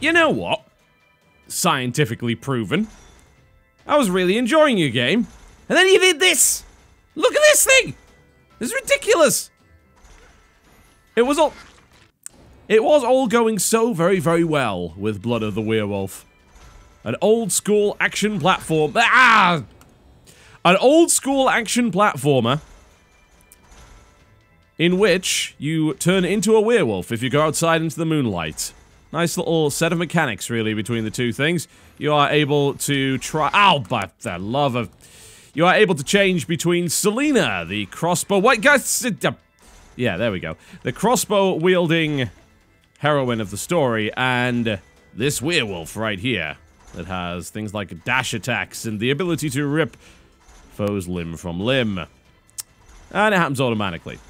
you know what? Scientifically proven. I was really enjoying your game. And then you did this! Look at this thing! This is ridiculous! It was all going so very, very well with Blood of the Werewolf. An old school action platform. Ah! An old school action platformer in which you turn into a werewolf if you go outside into the moonlight. Nice little set of mechanics, really, between the two things. You are able to try... Ow, by the love of... You are able to change between Selena, the crossbow... What, guys? Yeah, there we go. The crossbow-wielding heroine of the story, and this werewolf right here that has things like dash attacks and the ability to rip foes limb from limb. And it happens automatically.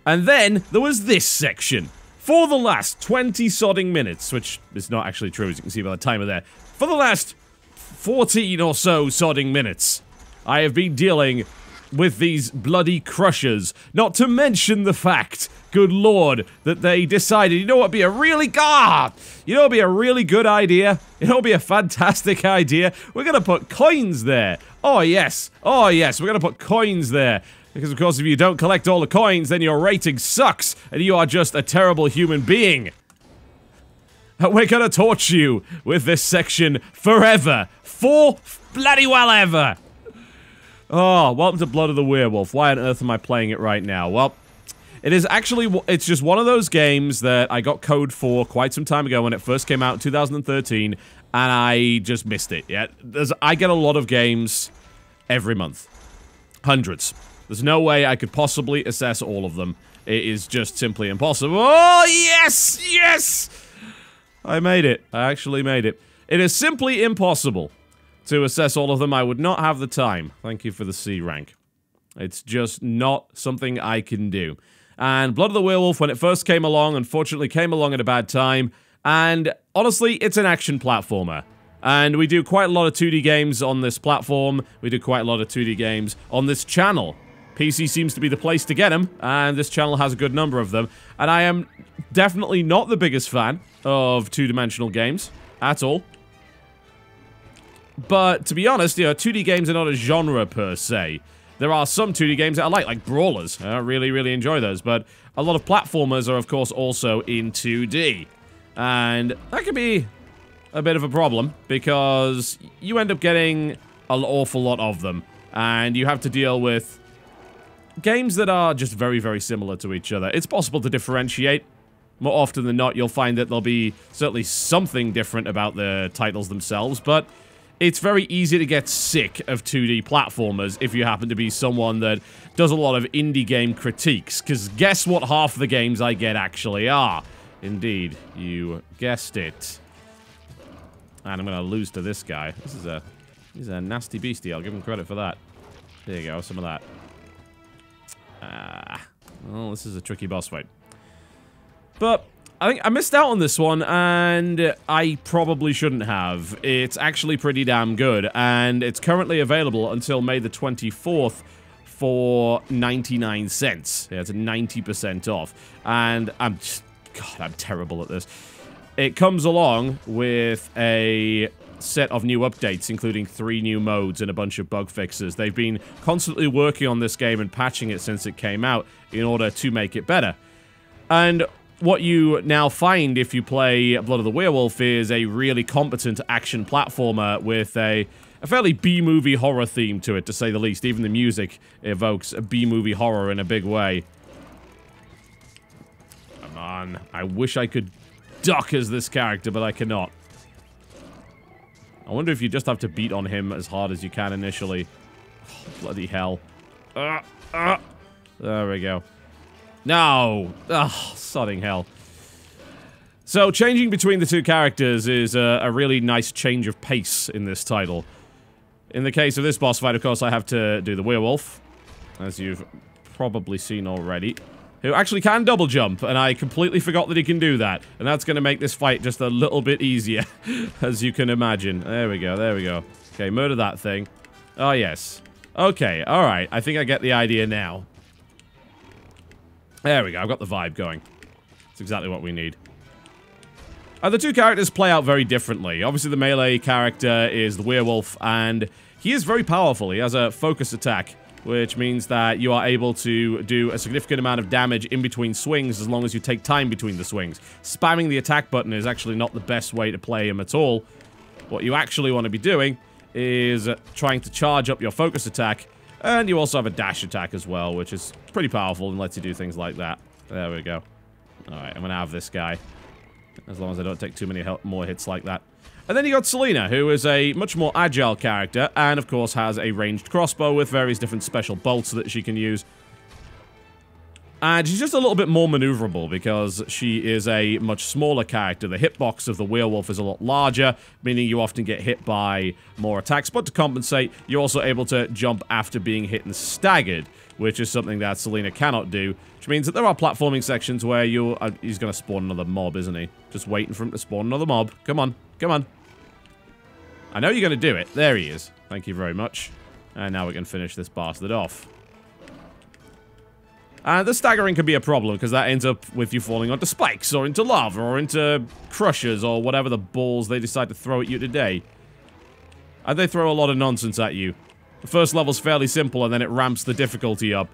And then there was this section. For the last 20-sodding minutes, which is not actually true, as you can see by the timer there. For the last 14 or so sodding minutes, I have been dealing with these bloody crushers. Not to mention the fact, good lord, that they decided, you know what would be a really you know what would be a really good idea? You know what would be a fantastic idea? We're gonna put coins there. Oh yes, we're gonna put coins there. Because, of course, if you don't collect all the coins, then your rating sucks, and you are just a terrible human being. And we're gonna torture you with this section forever. For bloody well ever. Oh, welcome to Blood of the Werewolf. Why on earth am I playing it right now? Well, it is actually, it's just one of those games that I got code for quite some time ago when it first came out in 2013, and I just missed it. Yeah, I get a lot of games every month. Hundreds. There's no way I could possibly assess all of them. It is just simply impossible. Oh, yes! Yes! I made it. I actually made it. It is simply impossible to assess all of them. I would not have the time. Thank you for the C rank. It's just not something I can do. And Blood of the Werewolf, when it first came along, unfortunately came along at a bad time. And honestly, it's an action platformer. And we do quite a lot of 2D games on this platform. We do quite a lot of 2D games on this channel. PC seems to be the place to get them, and this channel has a good number of them. And I am definitely not the biggest fan of two-dimensional games at all. But to be honest, you know, 2D games are not a genre per se. There are some 2D games that I like brawlers. I really, really enjoy those. But a lot of platformers are, of course, also in 2D. And that can be a bit of a problem, because you end up getting an awful lot of them. And you have to deal with games that are just very, very similar to each other. It's possible to differentiate. More often than not, you'll find that there'll be certainly something different about the titles themselves, but it's very easy to get sick of 2D platformers if you happen to be someone that does a lot of indie game critiques, because guess what half the games I get actually are? Indeed, you guessed it. And I'm gonna lose to this guy. He's a nasty beastie, I'll give him credit for that. There you go, some of that. Well, this is a tricky boss fight. But I think I missed out on this one, and I probably shouldn't have. It's actually pretty damn good, and it's currently available until May the 24th for 99 cents. Yeah, it's 90% off. And I'm just... God, I'm terrible at this. It comes along with a set of new updates, including 3 new modes and a bunch of bug fixes. They've been constantly working on this game and patching it since it came out in order to make it better. And what you now find if you play Blood of the Werewolf is a really competent action platformer with a fairly B-movie horror theme to it, to say the least. Even the music evokes a B-movie horror in a big way. Come on. I wish I could duck as this character, but I cannot. I wonder if you just have to beat on him as hard as you can initially. Oh, bloody hell. There we go. No! Ugh, sodding hell. So, changing between the two characters is a really nice change of pace in this title. In the case of this boss fight, of course, I have to do the werewolf, as you've probably seen already, who actually can double jump, and I completely forgot that he can do that. And that's going to make this fight just a little bit easier, as you can imagine. There we go, there we go. Okay, murder that thing. Oh, yes. Okay, alright, I think I get the idea now. There we go, I've got the vibe going. That's exactly what we need. The two characters play out very differently. Obviously, the melee character is the werewolf, and he is very powerful. He has a focus attack, which means that you are able to do a significant amount of damage in between swings as long as you take time between the swings. Spamming the attack button is actually not the best way to play him at all. What you actually want to be doing is trying to charge up your focus attack, and you also have a dash attack as well, which is pretty powerful and lets you do things like that. There we go. Alright, I'm gonna have this guy. As long as I don't take too many more hits like that. And then you got Selena, who is a much more agile character, and of course has a ranged crossbow with various different special bolts that she can use. And she's just a little bit more maneuverable because she is a much smaller character. The hitbox of the werewolf is a lot larger, meaning you often get hit by more attacks. But to compensate, you're also able to jump after being hit and staggered, which is something that Selena cannot do. Which means that there are platforming sections where you... he's going to spawn another mob, isn't he? Just waiting for him to spawn another mob. Come on. Come on. I know you're going to do it. There he is. Thank you very much. And now we can finish this bastard off. And the staggering can be a problem, because that ends up with you falling onto spikes, or into lava, or into crushers, or whatever the balls they decide to throw at you today. And they throw a lot of nonsense at you. The first level's fairly simple, and then it ramps the difficulty up.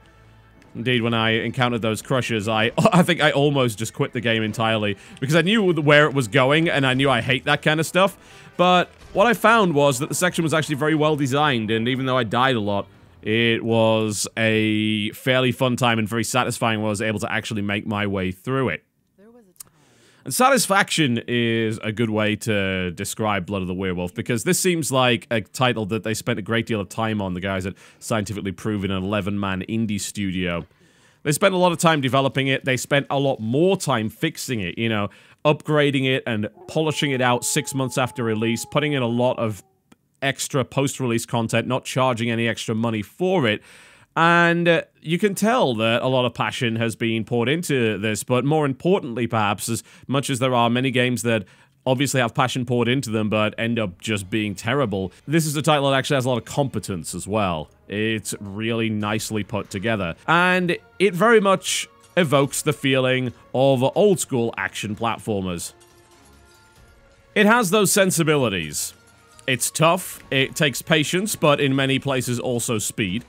Indeed, when I encountered those crushers, I think I almost just quit the game entirely, because I knew where it was going, and I knew I hate that kind of stuff. But what I found was that the section was actually very well designed, and even though I died a lot, it was a fairly fun time and very satisfying when I was able to actually make my way through it. And satisfaction is a good way to describe Blood of the Werewolf, because this seems like a title that they spent a great deal of time on, the guys at Scientifically Proven, an 11-man indie studio. They spent a lot of time developing it. They spent a lot more time fixing it, you know, upgrading it and polishing it out 6 months after release, putting in a lot of extra post-release content, not charging any extra money for it. And you can tell that a lot of passion has been poured into this, but more importantly, perhaps, as much as there are many games that obviously have passion poured into them, but end up just being terrible, this is a title that actually has a lot of competence as well. It's really nicely put together. And it very much evokes the feeling of old-school action platformers. It has those sensibilities. It's tough, it takes patience, but in many places also speed.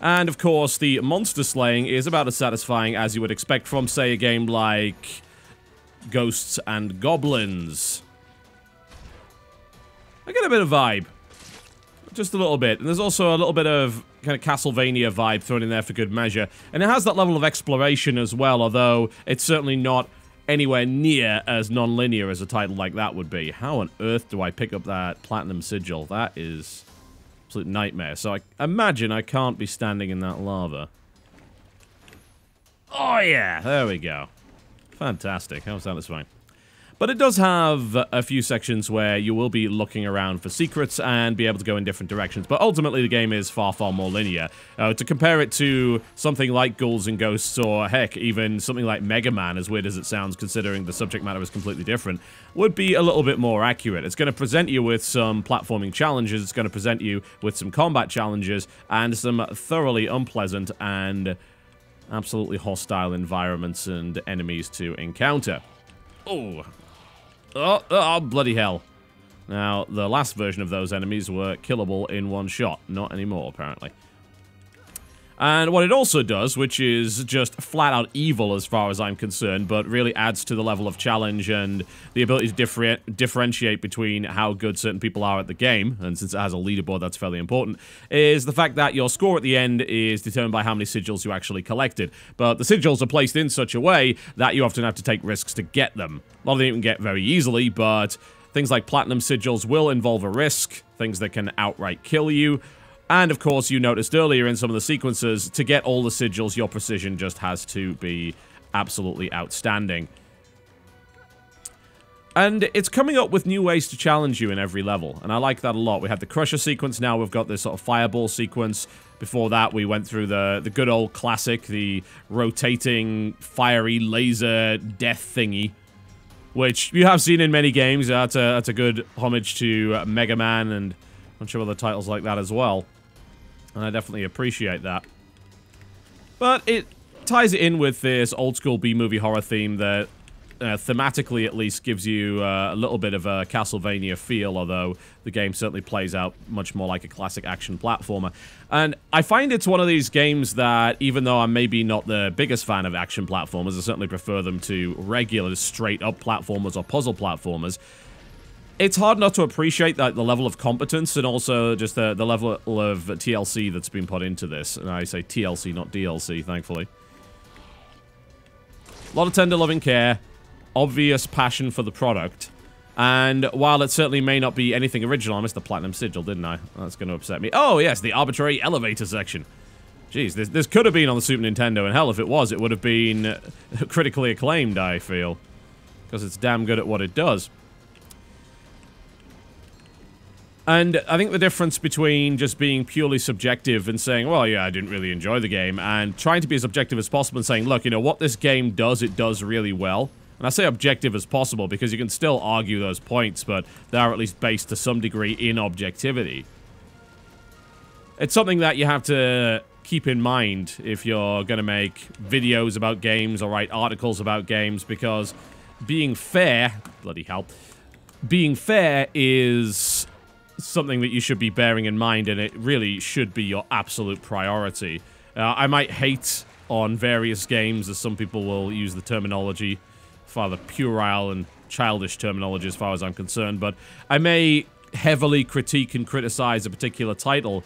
And, of course, the monster slaying is about as satisfying as you would expect from, say, a game like Ghosts and Goblins. I get a bit of vibe. Just a little bit. And there's also a little bit of kind of Castlevania vibe thrown in there for good measure. And it has that level of exploration as well, although it's certainly not anywhere near as non-linear as a title like that would be. How on earth do I pick up that Platinum Sigil? That is absolute nightmare. So I imagine I can't be standing in that lava. Oh yeah, there we go. Fantastic, how satisfying. But it does have a few sections where you will be looking around for secrets and be able to go in different directions. But ultimately, the game is far, far more linear. To compare it to something like Ghouls and Ghosts, or heck, even something like Mega Man, as weird as it sounds, considering the subject matter is completely different, would be a little bit more accurate. It's going to present you with some platforming challenges, it's going to present you with some combat challenges, and some thoroughly unpleasant and absolutely hostile environments and enemies to encounter. Oh, bloody hell. Now, the last version of those enemies were killable in one shot. Not anymore, apparently. And what it also does, which is just flat-out evil as far as I'm concerned, but really adds to the level of challenge and the ability to differentiate between how good certain people are at the game, and since it has a leaderboard, that's fairly important, is the fact that your score at the end is determined by how many sigils you actually collected. But the sigils are placed in such a way that you often have to take risks to get them. A lot of them you can get very easily, but things like platinum sigils will involve a risk, things that can outright kill you. And, of course, you noticed earlier in some of the sequences, to get all the sigils, your precision just has to be absolutely outstanding. And it's coming up with new ways to challenge you in every level, and I like that a lot. We had the Crusher sequence, now we've got this sort of Fireball sequence. Before that, we went through the good old classic, the rotating, fiery laser death thingy, which you have seen in many games. That's a good homage to Mega Man and a bunch of other titles like that as well. And I definitely appreciate that. But it ties it in with this old-school B-movie horror theme that thematically at least gives you a little bit of a Castlevania feel, although the game certainly plays out much more like a classic action platformer. And I find it's one of these games that, even though I'm maybe not the biggest fan of action platformers, I certainly prefer them to regular, straight-up platformers or puzzle platformers, it's hard not to appreciate that the level of competence and also just the level of TLC that's been put into this. And I say TLC, not DLC, thankfully. A lot of tender loving care, obvious passion for the product, and while it certainly may not be anything original, I missed the Platinum Sigil, didn't I? That's going to upset me. Oh, yes, the arbitrary elevator section. Jeez, this could have been on the Super Nintendo, and hell, if it was, it would have been critically acclaimed, I feel, because it's damn good at what it does. And I think the difference between just being purely subjective and saying, well, yeah, I didn't really enjoy the game, and trying to be as objective as possible and saying, look, you know, what this game does, it does really well. And I say objective as possible because you can still argue those points, but they are at least based to some degree in objectivity. It's something that you have to keep in mind if you're going to make videos about games or write articles about games, because being fair, bloody hell, being fair is something that you should be bearing in mind, and it really should be your absolute priority. I might hate on various games, as some people will use the terminology, rather puerile and childish terminology as far as I'm concerned, but I may heavily critique and criticize a particular title,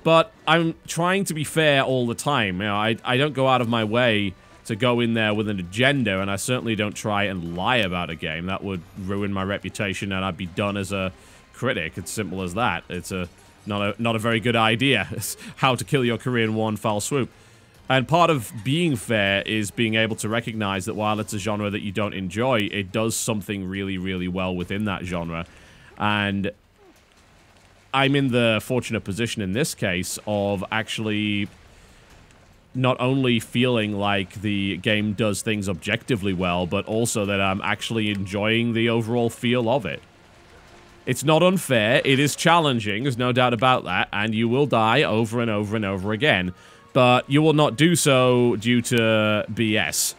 but I'm trying to be fair all the time. You know, I don't go out of my way to go in there with an agenda, and I certainly don't try and lie about a game. That would ruin my reputation, and I'd be done as a critic. It's simple as that. It's not a very good idea. It's how to kill your career in one foul swoop. And part of being fair is being able to recognize that while it's a genre that you don't enjoy, it does something really, really well within that genre. And I'm in the fortunate position in this case of actually not only feeling like the game does things objectively well, but also that I'm actually enjoying the overall feel of it. It's not unfair, it is challenging, there's no doubt about that, and you will die over and over and over again, but you will not do so due to BS.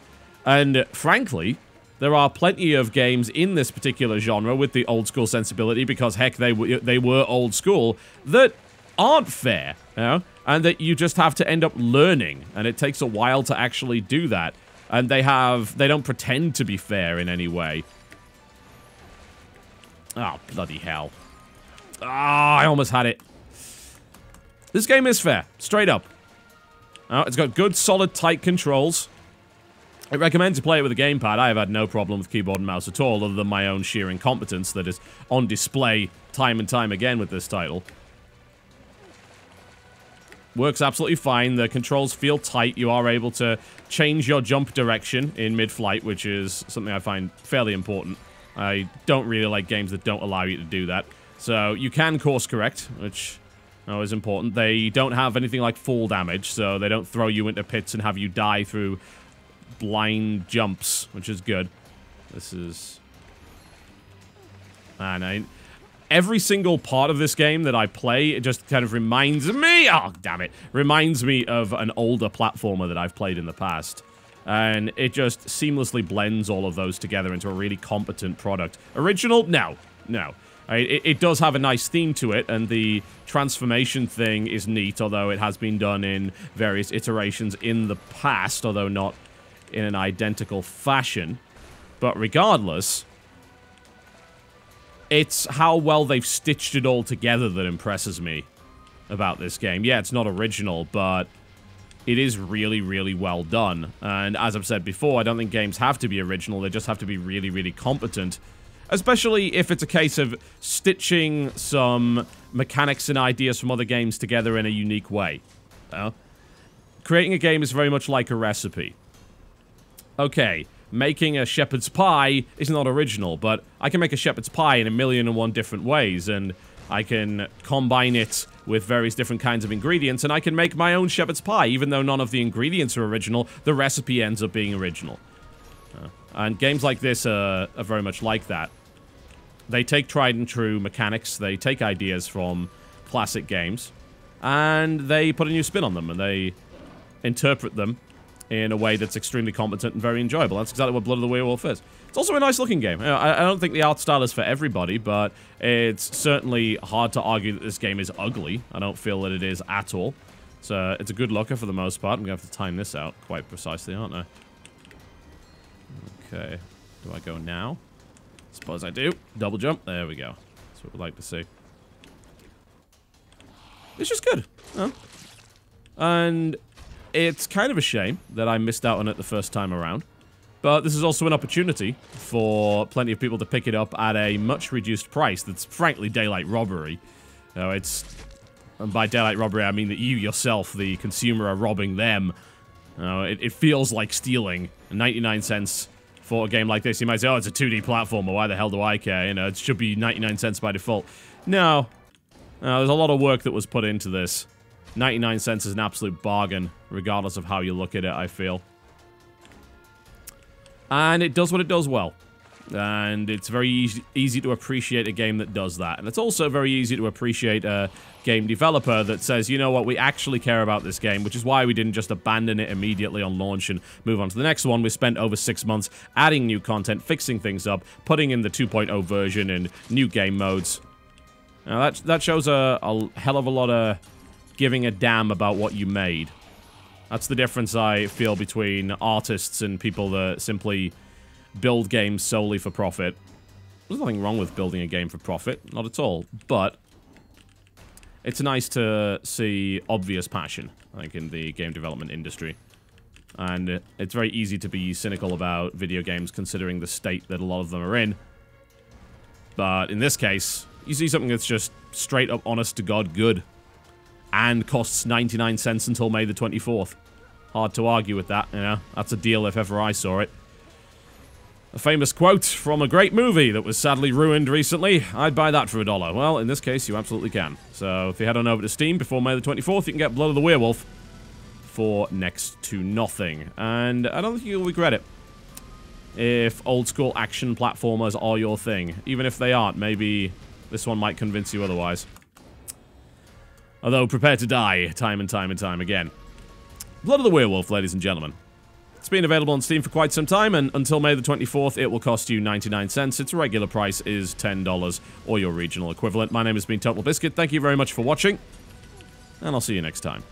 And frankly, there are plenty of games in this particular genre with the old school sensibility, because heck, they were old school, that aren't fair, you know, and that you just have to end up learning, and it takes a while to actually do that, and they don't pretend to be fair in any way. Oh, bloody hell. Ah, I almost had it. This game is fair, straight up. It's got good, solid, tight controls. I recommend to play it with a gamepad. I have had no problem with keyboard and mouse at all, other than my own sheer incompetence that is on display time and time again with this title. Works absolutely fine. The controls feel tight. You are able to change your jump direction in mid-flight, which is something I find fairly important. I don't really like games that don't allow you to do that. So you can course correct, which is important. They don't have anything like fall damage, so they don't throw you into pits and have you die through blind jumps, which is good. This is... every single part of this game that I play, it just kind of reminds me... Oh, damn it. Reminds me of an older platformer that I've played in the past. And it just seamlessly blends all of those together into a really competent product. Original? No. No. It does have a nice theme to it, and the transformation thing is neat, although it has been done in various iterations in the past, although not in an identical fashion. But regardless, it's how well they've stitched it all together that impresses me about this game. Yeah, it's not original, but it is really, really well done. And as I've said before, I don't think games have to be original. They just have to be really, really competent. Especially if it's a case of stitching some mechanics and ideas from other games together in a unique way. Creating a game is very much like a recipe. Okay, making a shepherd's pie is not original, but I can make a shepherd's pie in 1,000,001 different ways, and I can combine it with various different kinds of ingredients, and I can make my own shepherd's pie. Even though none of the ingredients are original, the recipe ends up being original. And games like this are very much like that. They take tried and true mechanics, they take ideas from classic games, and they put a new spin on them, and they interpret them in a way that's extremely competent and very enjoyable. That's exactly what Blood of the Werewolf is. It's also a nice-looking game. I don't think the art style is for everybody, but it's certainly hard to argue that this game is ugly. I don't feel that it is at all. So it's a good looker for the most part. I'm going to have to time this out quite precisely, aren't I? Okay. Do I go now? Suppose I do. Double jump. There we go. That's what we'd like to see. It's just good. Huh? And it's kind of a shame that I missed out on it the first time around. But this is also an opportunity for plenty of people to pick it up at a much reduced price that's frankly daylight robbery. And by daylight robbery, I mean that you yourself, the consumer, are robbing them. It feels like stealing. 99 cents for a game like this. You might say, oh, it's a 2D platformer, why the hell do I care? You know, it should be 99 cents by default. No. There's a lot of work that was put into this. 99 cents is an absolute bargain, regardless of how you look at it, I feel. And it does what it does well. And it's very easy to appreciate a game that does that. And it's also very easy to appreciate a game developer that says, you know what, we actually care about this game, which is why we didn't just abandon it immediately on launch and move on to the next one. We spent over 6 months adding new content, fixing things up, putting in the 2.0 version and new game modes. Now that shows a hell of a lot of giving a damn about what you made. That's the difference I feel between artists and people that simply build games solely for profit. There's nothing wrong with building a game for profit, not at all, but it's nice to see obvious passion, I think, in the game development industry. And it's very easy to be cynical about video games considering the state that a lot of them are in. But in this case, you see something that's just straight up honest to God good. And costs 99 cents until May the 24th. Hard to argue with that, you know. That's a deal if ever I saw it. A famous quote from a great movie that was sadly ruined recently. I'd buy that for $1. Well, in this case, you absolutely can. So if you head on over to Steam before May the 24th, you can get Blood of the Werewolf for next to nothing. And I don't think you'll regret it. If old-school action platformers are your thing. Even if they aren't, maybe this one might convince you otherwise. Although, prepare to die time and time and time again. Blood of the Werewolf, ladies and gentlemen. It's been available on Steam for quite some time, and until May the 24th, it will cost you 99 cents. Its regular price is $10, or your regional equivalent. My name has been TotalBiscuit. Thank you very much for watching, and I'll see you next time.